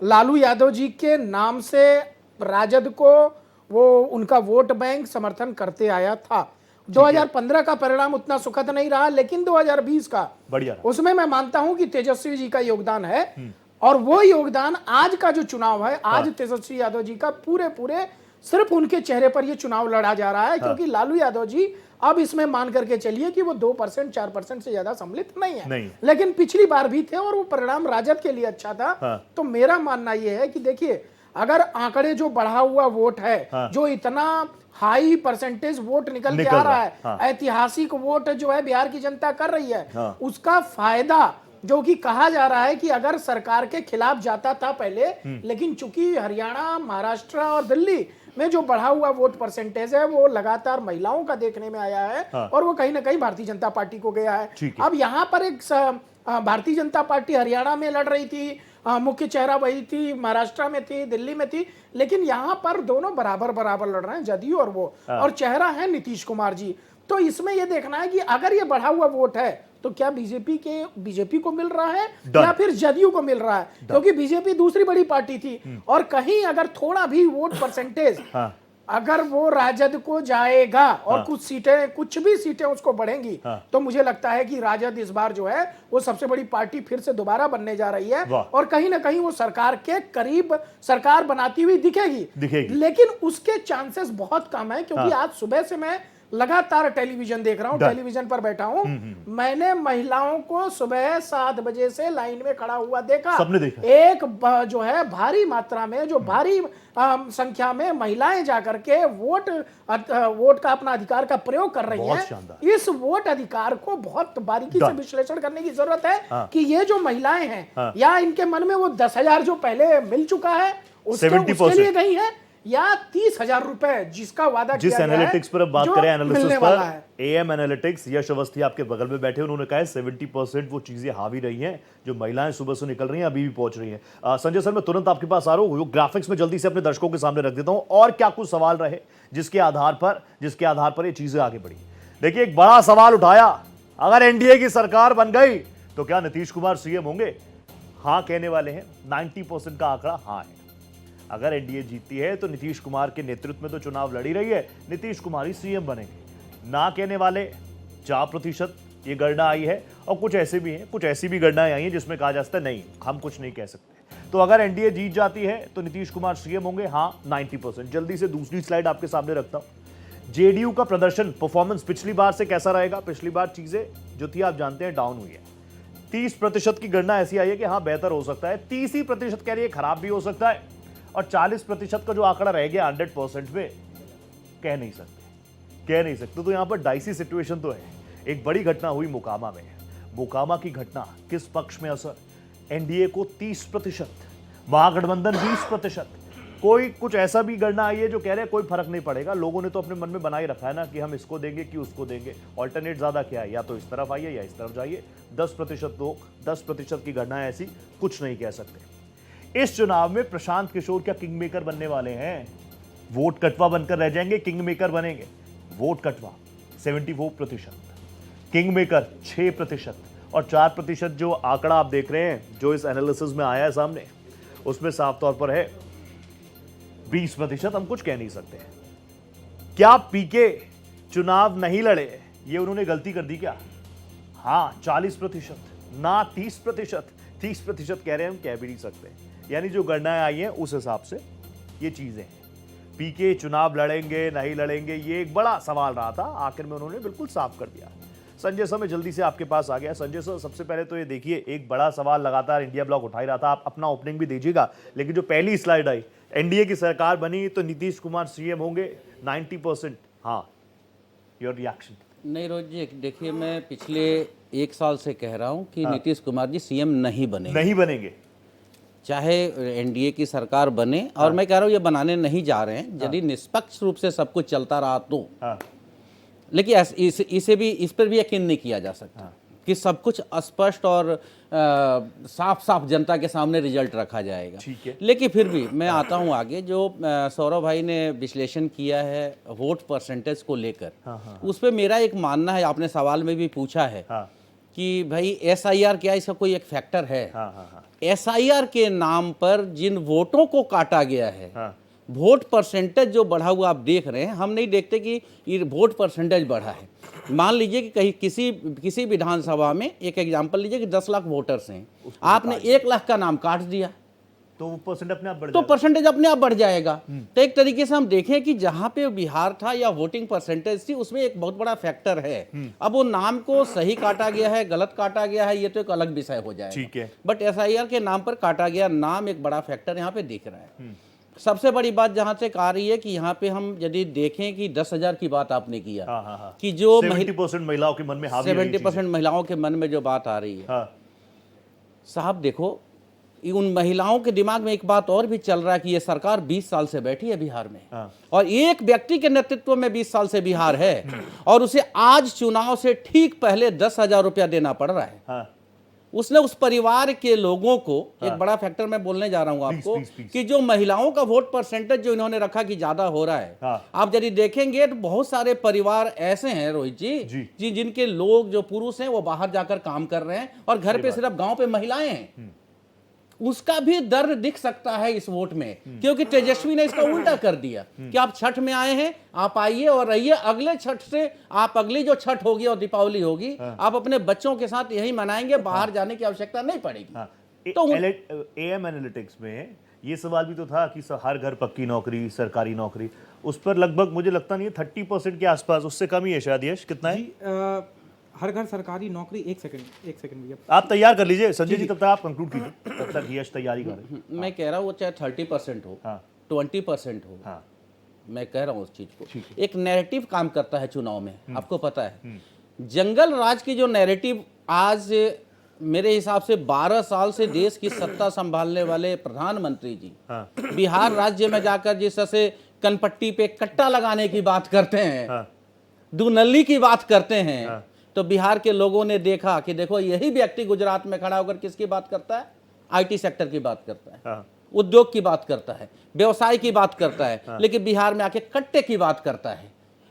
लालू यादव जी के नाम से राजद को वो उनका वोट बैंक समर्थन करते आया था। 2015 का परिणाम उतना सुखद नहीं रहा, लेकिन 2020 का बढ़िया, उसमें मैं मानता हूं कि तेजस्वी जी का योगदान है। और वो योगदान आज का जो चुनाव है, आज तेजस्वी यादव जी का पूरे सिर्फ उनके चेहरे पर ये चुनाव लड़ा जा रहा है, क्योंकि लालू यादव जी अब इसमें मान करके चलिए कि वो 2% 4% से ज्यादा सम्मिलित नहीं है, लेकिन पिछली बार भी थे और वो परिणाम राजद के लिए अच्छा था। तो मेरा मानना यह है कि देखिए, अगर आंकड़े जो बढ़ा हुआ वोट है, जो इतना हाई परसेंटेज वोट निकल के आ रहा है, ऐतिहासिक वोट जो है बिहार की जनता कर रही है, उसका फायदा जो कि कहा जा रहा है कि अगर सरकार के खिलाफ जाता था पहले, लेकिन चूंकि हरियाणा, महाराष्ट्र और दिल्ली में जो बढ़ा हुआ वोट परसेंटेज है वो लगातार महिलाओं का देखने में आया है, और वो कहीं ना कहीं भारतीय जनता पार्टी को गया है। अब यहाँ पर एक भारतीय जनता पार्टी हरियाणा में लड़ रही थी, मुख्य चेहरा वही थी, महाराष्ट्र में थी, दिल्ली में थी, लेकिन यहाँ पर दोनों बराबर लड़ रहे हैं, जदयू और वो, और चेहरा है नीतीश कुमार जी। तो इसमें यह देखना है कि अगर ये बढ़ा हुआ वोट है तो क्या बीजेपी को मिल रहा है या फिर जदयू को मिल रहा है, क्योंकि बीजेपी दूसरी बड़ी पार्टी थी, और कहीं अगर थोड़ा भी वोट परसेंटेज अगर वो राजद को जाएगा और कुछ भी सीटें उसको बढ़ेंगी, तो मुझे लगता है कि राजद इस बार जो है वो सबसे बड़ी पार्टी फिर से दोबारा बनने जा रही है, और कहीं ना कहीं वो सरकार के करीब सरकार बनाती हुई दिखेगी। लेकिन उसके चांसेस बहुत कम है, क्योंकि आज सुबह से मैं लगातार टेलीविजन देख रहा हूं, टेलीविजन पर बैठा हूं, मैंने महिलाओं को सुबह 7 बजे से लाइन में खड़ा हुआ देखा। सबने देखा। एक जो है भारी मात्रा में, जो भारी संख्या में महिलाएं जाकर के वोट का अपना अधिकार का प्रयोग कर रही हैं। इस वोट अधिकार को बहुत बारीकी से विश्लेषण करने की जरूरत है कि ये जो महिलाएं हैं, या इनके मन में वो 10,000 जो पहले मिल चुका है उसके लिए गई है, या 30,000 रुपए जिसका वादा जिस किया गया एनालिटिक्स पर अब बात करें, एनालिसिस पर एएम एनालिटिक्स, यश अवस्थी आपके बगल में बैठे, उन्होंने कहा है 70% वो चीजें हावी रही हैं जो महिलाएं सुबह से निकल रही हैं, अभी भी पहुंच रही हैं। संजय सर, मैं तुरंत आपके पास आ रहा हूं, ग्राफिक्स में जल्दी से अपने दर्शकों के सामने रख देता हूं, और क्या कुछ सवाल रहे जिसके आधार पर ये चीजें आगे बढ़ी। देखिए, एक बड़ा सवाल उठाया, अगर एनडीए की सरकार बन गई तो क्या नीतीश कुमार सीएम होंगे? हाँ कहने वाले हैं, 90% का आंकड़ा हाँ है। अगर एनडीए जीतती है तो नीतीश कुमार के नेतृत्व में तो चुनाव लड़ी रही है, नीतीश कुमार ही सीएम बनेंगे। ना कहने वाले 4% ये गणना आई है, और कुछ ऐसे भी हैं, कुछ ऐसी भी गणनाएं आई हैं जिसमें कहा जा सकता है नहीं, हम कुछ नहीं कह सकते। तो अगर एनडीए जीत जाती है तो नीतीश कुमार सीएम होंगे, हाँ 90%। जल्दी से दूसरी स्लाइड आपके सामने रखता हूं। जेडीयू का प्रदर्शन, परफॉर्मेंस पिछली बार से कैसा रहेगा? पिछली बार चीजें जो थी आप जानते हैं डाउन हुई है। 30% की गणना ऐसी आई है कि हाँ बेहतर हो सकता है, 30% कह रही है खराब भी हो सकता है, और 40% का जो आंकड़ा रह गया 100% में, कह नहीं सकते। तो यहां पर डाइसी सिचुएशन तो है। एक बड़ी घटना हुई मोकामा में। मोकामा की घटना किस पक्ष में असर? एनडीए को 30%, महागठबंधन 20%। कोई कुछ ऐसा भी गणना आई है जो कह रहे हैं कोई फर्क नहीं पड़ेगा, लोगों ने तो अपने मन में बनाए रखा है ना कि हम इसको देंगे कि उसको देंगे, ऑल्टरनेट ज्यादा क्या है, या तो इस तरफ आइए या इस तरफ जाइए। 10% लोग, 10% की गणना है ऐसी, कुछ नहीं कह सकते। इस चुनाव में प्रशांत किशोर क्या किंग मेकर बनने वाले हैं? वोट कटवा बनकर रह जाएंगे, किंग मेकर बनेंगे? वोट कटवा 74%, किंग मेकर 6%, और 4% जो आंकड़ा आप देख रहे हैं जो इस एनालिसिस में आया है सामने, उसमें साफ तौर पर है 20%। हम कुछ कह नहीं सकते। क्या पीके चुनाव नहीं लड़े, ये उन्होंने गलती कर दी क्या? हाँ 40%, ना 30%। 30% कह रहे हैं, हम कह भी नहीं सकते। यानी जो गणनाएं आई हैं उस हिसाब से ये चीजें हैं। पीके चुनाव लड़ेंगे नहीं लड़ेंगे, ये एक बड़ा सवाल रहा था, आखिर में उन्होंने बिल्कुल साफ कर दिया। संजय सर, मैं जल्दी से आपके पास आ गया। संजय सर, सबसे पहले तो ये देखिए, एक बड़ा सवाल लगातार इंडिया ब्लॉक उठा ही रहा था, आप अपना ओपनिंग भी दीजिएगा, लेकिन जो पहली स्लाइड आई, एनडीए की सरकार बनी तो नीतीश कुमार सीएम होंगे 90%, हाँ, योर रिएक्शन? नहीं रोज जी, देखिए मैं पिछले 1 साल से कह रहा हूं कि नीतीश कुमार जी सीएम नहीं बनेंगे, चाहे एनडीए की सरकार बने, और मैं कह रहा हूं ये बनाने नहीं जा रहे हैं, यदि निष्पक्ष रूप से सब कुछ चलता रहा तो। लेकिन इस पर भी यकीन नहीं किया जा सकता कि सब कुछ स्पष्ट और साफ साफ जनता के सामने रिजल्ट रखा जाएगा। ठीक है। लेकिन फिर भी मैं आता हूं आगे, जो सौरभ भाई ने विश्लेषण किया है वोट परसेंटेज को लेकर, उस पर मेरा एक मानना है, आपने सवाल में भी पूछा है कि भाई SIR क्या इसका कोई एक फैक्टर है? SIR के नाम पर जिन वोटों को काटा गया है, वोट परसेंटेज जो बढ़ा हुआ आप देख रहे हैं, हम नहीं देखते कि ये वोट परसेंटेज बढ़ा है। मान लीजिए कि कहीं किसी विधानसभा में एक एग्जांपल लीजिए कि 10 लाख वोटर्स हैं, आपने 1 लाख का नाम काट दिया तो परसेंट अपने आप बढ़ तो परसेंटेज अपने आप बढ़ जाएगा। तो एक तरीके से हम देखें कि जहां पे बिहार था या वोटिंग परसेंटेज थी, उसमें एक बहुत बड़ा फैक्टर है। अब वो नाम को सही काटा गया है, गलत काटा गया है, ये तो एक अलग विषय हो जाएगा। ठीक है। बट SIR के नाम पर काटा गया नाम एक बड़ा फैक्टर यहाँ पे दिख रहा है। सबसे बड़ी बात जहां से आ रही है कि यहाँ पे हम यदि देखें कि 10,000 की बात आपने किया, कि जो 70% महिलाओं के मन में 70% महिलाओं के मन में जो बात आ रही है, साहब देखो उन महिलाओं के दिमाग में एक बात और भी चल रहा है कि ये सरकार 20 साल से बैठी है बिहार में, और एक व्यक्ति के नेतृत्व में 20 साल से बिहार है, और उसे आज चुनाव से ठीक पहले 10,000 रुपया देना पड़ रहा है। उसने उस परिवार के लोगों को एक बड़ा फैक्टर मैं बोलने जा रहा हूं आपको, कि जो महिलाओं का वोट परसेंटेज जो इन्होंने रखा कि ज्यादा हो रहा है, आप यदि देखेंगे तो बहुत सारे परिवार ऐसे हैं रोहित जी जिनके लोग जो पुरुष हैं वो बाहर जाकर काम कर रहे हैं और घर पे सिर्फ गांव पे महिलाएं हैं। उसका भी दर्द दिख सकता है इस वोट में, क्योंकि तेजस्वी ने इसका उल्टा कर दिया कि आप छठ में आए हैं, आप आइए और रहिए, अगले छठ से आप अगली जो छठ होगी और दीपावली होगी आप अपने बच्चों के साथ यही मनाएंगे, बाहर जाने की आवश्यकता नहीं पड़ेगी। तो AM एनालिटिक्स में ये सवाल भी तो था कि हर घर पक्की नौकरी, सरकारी नौकरी, उस पर लगभग मुझे लगता नहीं है 30% के आसपास, उससे कम ही है शायद। यश कितना है? हर घर सरकारी नौकरी। एक सेकंड भैया, आप तैयार कर लीजिए संजय जी, तब तक आप कंक्लूड कीजिए, तब तक यश तैयारी कर। मैं कह रहा हूँ वो चाहे 30% हो, 20% हो, मैं कह रहा हूँ उस चीज को, एक नैरेटिव काम करता है चुनाव में, आपको पता है। जंगल राज की जो नैरेटिव आज मेरे हिसाब से 12 साल से देश की सत्ता संभालने वाले प्रधानमंत्री जी बिहार राज्य में जाकर जिस तरह से कनपट्टी पे कट्टा लगाने की बात करते हैं, दुनल्ली की बात करते हैं, तो बिहार के लोगों ने देखा कि देखो यही व्यक्ति गुजरात में खड़ा होकर किसकी बात करता है? IT सेक्टर की बात करता है, उद्योग की बात करता है, व्यवसाय की बात करता है, लेकिन बिहार में आके कट्टे की बात करता है।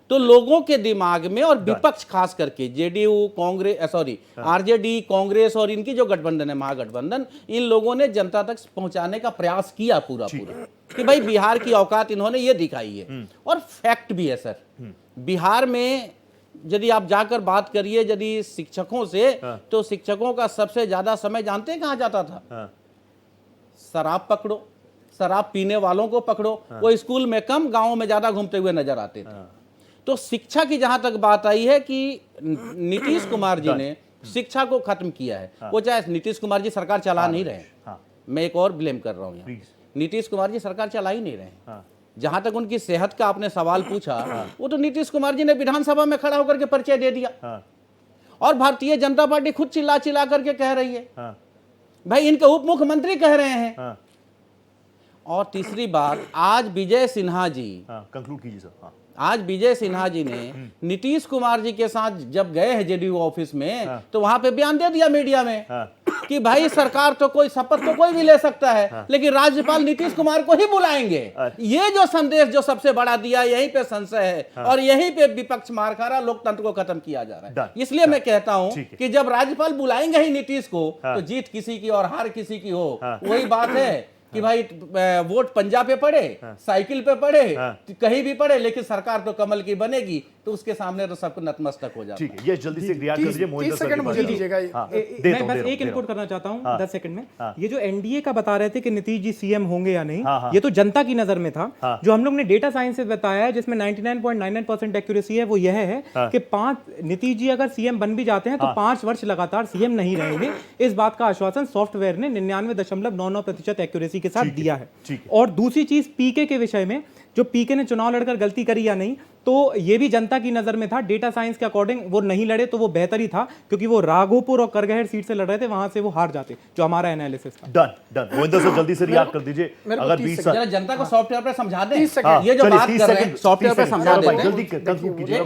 तो लोगों के दिमाग में, और विपक्ष खास करके JDU, कांग्रेस, RJD, कांग्रेस और इनकी जो गठबंधन है, महागठबंधन, इन लोगों ने जनता तक पहुंचाने का प्रयास किया पूरा कि भाई बिहार की औकात इन्होंने ये दिखाई है। और फैक्ट भी है सर, बिहार में यदि आप जाकर बात करिए यदि शिक्षकों से, तो शिक्षकों का सबसे ज्यादा समय जानते हैं कहां जाता था? शराब पकड़ो, शराब पीने वालों को पकड़ो, वो स्कूल में कम, गांवों में ज्यादा घूमते हुए नजर आते थे। तो शिक्षा की जहां तक बात आई है कि नीतीश कुमार जी ने शिक्षा को खत्म किया है, वो चाहे नीतीश कुमार जी सरकार चला नहीं रहे, मैं एक और ब्लेम कर रहा हूं, नीतीश कुमार जी सरकार चला ही नहीं रहे। जहां तक उनकी सेहत का आपने सवाल पूछा, वो तो नीतीश कुमार जी ने विधानसभा में खड़ा होकर के परिचय दे दिया, और भारतीय जनता पार्टी खुद चिल्ला चिल्ला करके कह रही है, भाई इनके उप मुख्यमंत्री कह रहे हैं। और तीसरी बात, आज विजय सिन्हा जी, कंक्लूड कीजिए सर। आज विजय सिन्हा जी ने नीतीश कुमार जी के साथ जब गए हैं JDU ऑफिस में, तो वहां पे बयान दे दिया मीडिया में कि भाई सरकार तो कोई शपथ तो कोई भी ले सकता है, लेकिन राज्यपाल नीतीश कुमार को ही बुलाएंगे। ये जो संदेश जो सबसे बड़ा दिया, यहीं पे संशय है और यहीं पे विपक्ष मार खा रहा, लोकतंत्र को खत्म किया जा रहा है। इसलिए मैं कहता हूं कि जब राज्यपाल बुलाएंगे ही नीतीश को, तो जीत किसी की और हार किसी की हो। वही बात है कि भाई वोट पंजा पे पड़े, साइकिल पे पड़े, कहीं भी पड़े, लेकिन सरकार तो कमल की बनेगी, तो उसके सामने तो सबको नतमस्तक हो जाता है। ठीक है, ये जल्दी से रिएक्ट कर दीजिए। 30 सेकंड मुझे दीजिएगा। मैं बस एक इनपुट करना चाहता हूं 10 सेकंड में। ये जो NDA का बता रहे थे कि नीतीश जी CM होंगे या नहीं, ये तो जनता की नजर में था। जो हम लोग ने डेटा साइंस से बताया है, जिसमें 99.99% एक्यूरेसी है, वो यह है कि नीतीश जी अगर CM बन भी जाते हैं तो 5 वर्ष लगातार CM नहीं रहेंगे। इस बात का आश्वासन सॉफ्टवेयर ने 99.99% एक्यूरेसी के साथ दिया है। और दूसरी चीज PK के विषय में, जो PK ने चुनाव लड़कर गलती करी या नहीं, तो ये भी जनता की नजर में था। डेटा साइंस के अकॉर्डिंग वो नहीं लड़े तो वो बेहतर ही था, क्योंकि वो राघोपुर और करगहर सीट से लड़ रहे थे, वहां से वो हार जाते, जो हमारा एनालिसिस था। डन मोहिंदर सर जल्दी से रिएक्ट कर दीजिए। अगर 20 जरा जनता को सॉफ्टवेयर पे समझा दें, ये जो बात कर रहे हैं सॉफ्टवेयर पे समझा दें, जल्दी कंक्लूड कीजिए।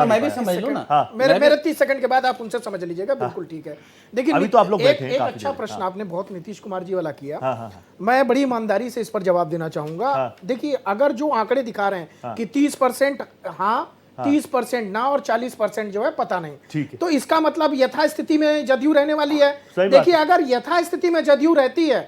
मैं भी समझ लूं ना। मेरे 30 सेकंड के बाद आप उनसे समझ लीजिएगा। बिल्कुल ठीक है। देखिए, अभी तो आप लोग बैठे हैं, एक अच्छा प्रश्न आपने बहुत नीतीश कुमार जी वाला किया, मैं बड़ी ईमानदारी से इस पर जवाब देना चाहूंगा। देखिए, अगर जो आंकड़े दिखा रहे हैं कि 30% हाँ 30% ना और 40% जो है पता नहीं। ठीक है। तो इसका मतलब यथास्थिति में जदयू रहने वाली है। देखिए, अगर यथास्थिति में जदयू रहती है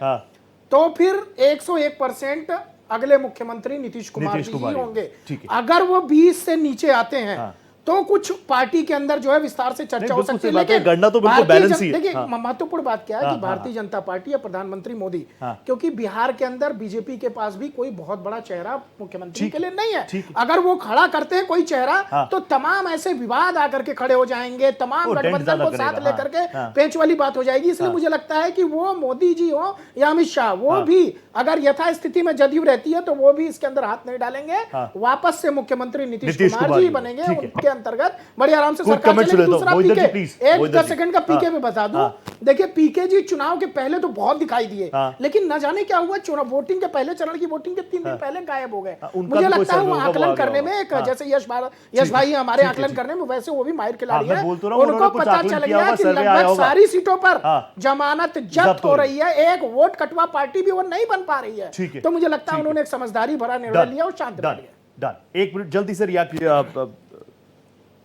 तो फिर 101% अगले मुख्यमंत्री नीतीश कुमार जी ही होंगे। अगर वो 20 से नीचे आते हैं तो कुछ पार्टी के अंदर जो है विस्तार से चर्चा हो सकती है, लेकिन गणना तो बिल्कुल बैलेंस ही है। देखिए, महत्वपूर्ण बात क्या है कि भारतीय जनता पार्टी या प्रधानमंत्री मोदी, क्योंकि बिहार के अंदर बीजेपी के पास भी कोई बहुत बड़ा चेहरा मुख्यमंत्री के लिए नहीं है। अगर वो खड़ा करते हैं कोई चेहरा तो तमाम ऐसे विवाद आकर के खड़े हो जाएंगे, तमाम गठबंधन को साथ लेकर के पेंच वाली बात हो जाएगी। इसलिए मुझे लगता है कि वो मोदी जी हो या अमित शाह, वो भी अगर यथास्थिति में जदयू रहती है तो वो भी इसके अंदर हाथ नहीं डालेंगे। वापस से मुख्यमंत्री नीतीश कुमार जी बनेंगे, उनके अंतर्गत बड़ी आराम से सरकार चलेगी। दूसरा पीके, एक 10 सेकंड का पीके में बता दूं, देखिए पीके जी चुनाव के पहले तो बहुत दिखाई दिए, लेकिन न जाने क्या हुआ, चुनाव वोटिंग के पहले चरण की वोटिंग के 3 दिन पहले गायब हो गए। मुझे लगता है वो आकलन करने में एक, जैसे यश भाई हमारे आकलन करने में, वैसे वो भी माहिर खिलाड़ी है। उनको पता चल गया कि लगभग सारी सीटों पर जमानत जब्त हो रही है, एक वोट कटवा पार्टी भी वो नहीं बन पा रही है। तो मुझे लगता है उन्होंने एक समझदारी भरा निर्णय लिया और शांत रह लिया। एक मिनट जल्दी से react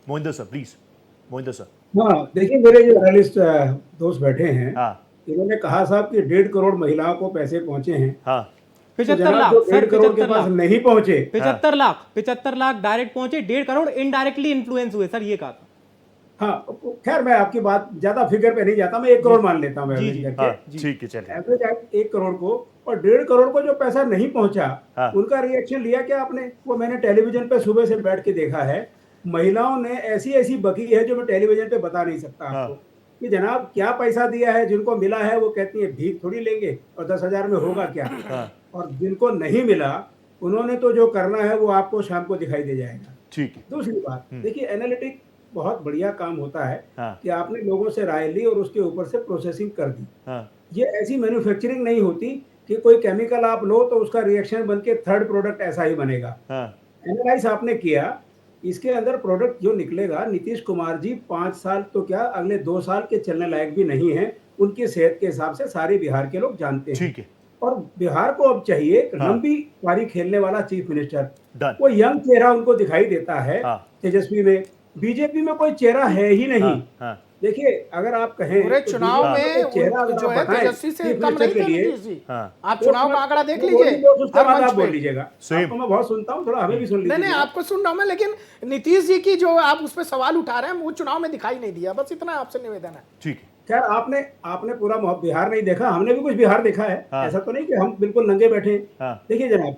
Mohinder sir, please. Mohinder sir. हाँ, देखिए, मेरे जो एनालिस्ट दोस्त बैठे हैं, इन्होंने कहा साहब कि 1.5 करोड़ महिलाओं को पैसे पहुंचे हैं। 75 लाख, 1.5 करोड़ के पास नहीं पहुंचे, 75 लाख डायरेक्ट पहुंचे, 1.5 करोड़ इनडायरेक्टली इन्फ्लुएंस हुए, सर ये कहा था। हाँ, खैर मैं आपकी बात ज्यादा फिगर पे नहीं जाता, मैं 1 करोड़ मान लेता हूँ ठीक है, चलिए। एवरेज 1 करोड़ को, और 1.5 करोड़ को जो पैसा नहीं पहुंचा, उनका रिएक्शन लिया क्या आपने? वो मैंने टेलीविजन पे सुबह से बैठ के देखा है, महिलाओं ने ऐसी ऐसी बकी है जो मैं टेलीविजन पे बता नहीं सकता आपको, कि जनाब क्या पैसा दिया है। जिनको मिला है वो कहती है भीख थोड़ी लेंगे और 10,000 में होगा क्या, और जिनको नहीं मिला उन्होंने तो जो करना है वो आपको शाम को दिखाई दे जाएगा। ठीक है। दूसरी बात, देखिए एनालिटिक बहुत बढ़िया काम होता है कि आपने लोगों से राय ली और उसके ऊपर से प्रोसेसिंग कर दी। ये ऐसी मैन्युफैक्चरिंग नहीं होती कि कोई केमिकल आप लो तो उसका रिएक्शन बन के थर्ड प्रोडक्ट ऐसा ही बनेगा। एनालाइज आपने किया, इसके अंदर प्रोडक्ट जो निकलेगा, नीतीश कुमार जी 5 साल तो क्या अगले 2 साल के चलने लायक भी नहीं है, उनकी सेहत के हिसाब से सारे बिहार के लोग जानते हैं। ठीक है। और बिहार को अब चाहिए लंबी पारी खेलने वाला चीफ मिनिस्टर। वो यंग चेहरा उनको दिखाई देता है तेजस्वी में, बीजेपी में कोई चेहरा है ही नहीं। देखिए, अगर आप कहें पूरे चुनाव में जो है तेजस्वी से कम नहीं थे नीतीश जी। आप चुनाव का आंकड़ा देख लीजिए, आप बोल लीजिएगा। आपको मैं बहुत सुनता हूँ, थोड़ा हमें भी सुन लीजिए। नहीं, आपको सुन रहा हूँ मैं, लेकिन नीतीश जी की जो आप उस पर सवाल उठा रहे हैं वो चुनाव में दिखाई नहीं दिया, बस इतना आपसे निवेदन है। ठीक है। खैर, आपने पूरा बिहार नहीं देखा, हमने भी कुछ बिहार देखा है। ऐसा तो नहीं कि हम बिल्कुल नंगे बैठे हैं। देखिए जनाब,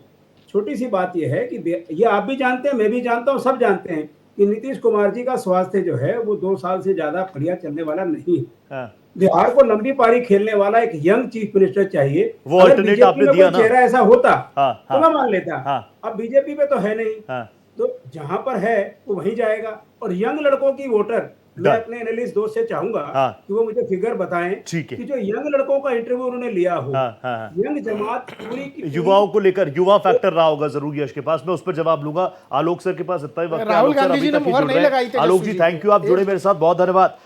छोटी सी बात यह है कि ये आप भी जानते हैं, मैं भी जानता हूँ, सब जानते हैं कि नीतीश कुमार जी का स्वास्थ्य जो है वो 2 साल से ज्यादा बढ़िया चलने वाला नहीं है। बिहार को लंबी पारी खेलने वाला एक यंग चीफ मिनिस्टर चाहिए। वो अल्टरनेट आपने दिया ना, चेहरा ऐसा होता तो मैं मान लेता। अब बीजेपी पे तो है नहीं, तो जहां पर है वो वहीं जाएगा। और यंग लड़कों की वोटर, मैं अपने एनालिस्ट दोस्त से चाहूंगा कि वो मुझे फिगर बताएं कि जो यंग लड़कों का इंटरव्यू उन्होंने लिया हो, यंग जमात पूरी युवाओं को लेकर, युवा फैक्टर रहा होगा जरूर यश के पास, मैं उस पर जवाब लूंगा। आलोक सर के पास इतना ही वक्त है। राहुल गांधी जी ने मुहर नहीं लगाई थी। आलोक जी, थैंक यू, आप जुड़े मेरे साथ, बहुत धन्यवाद।